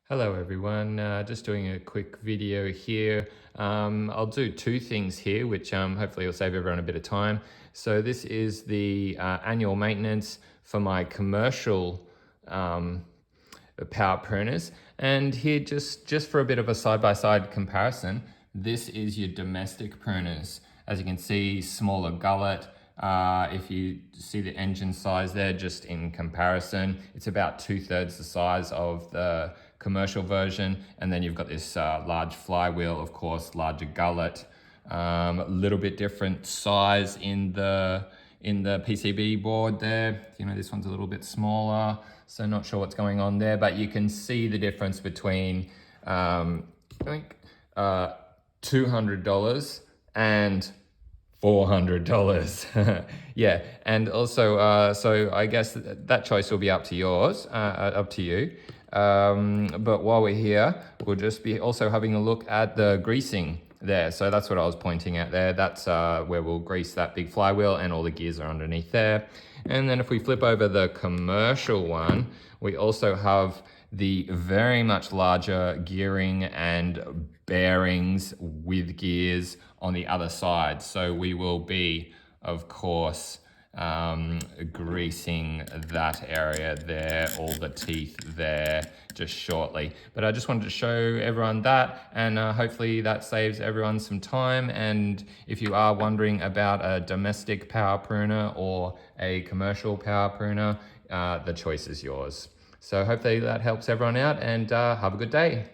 Hello everyone, just doing a quick video here. I'll do two things here, which hopefully will save everyone a bit of time. So this is the annual maintenance for my commercial power pruners. And here, just for a bit of a side-by-side comparison, this is your domestic pruners. As you can see, smaller gullet. If you see the engine size there, just in comparison, it's about 2/3 the size of the commercial version. And then you've got this large flywheel, of course, larger gullet, a little bit different size in the PCB board there. You know, this one's a little bit smaller, so not sure what's going on there, but you can see the difference between I think $200 and $400. Yeah, and also, so I guess that choice will be up to yours, up to you. But while we're here, we'll just be also having a look at the greasing there. So that's what I was pointing at there. That's where we'll grease that big flywheel, and all the gears are underneath there. And then if we flip over the commercial one, we also have the very much larger gearing and bearings with gears on the other side. So we will be, of course, greasing that area there, all the teeth there, just shortly. But I just wanted to show everyone that, and hopefully that saves everyone some time. And if you are wondering about a domestic power pruner or a commercial power pruner, the choice is yours. So hopefully that helps everyone out, and have a good day.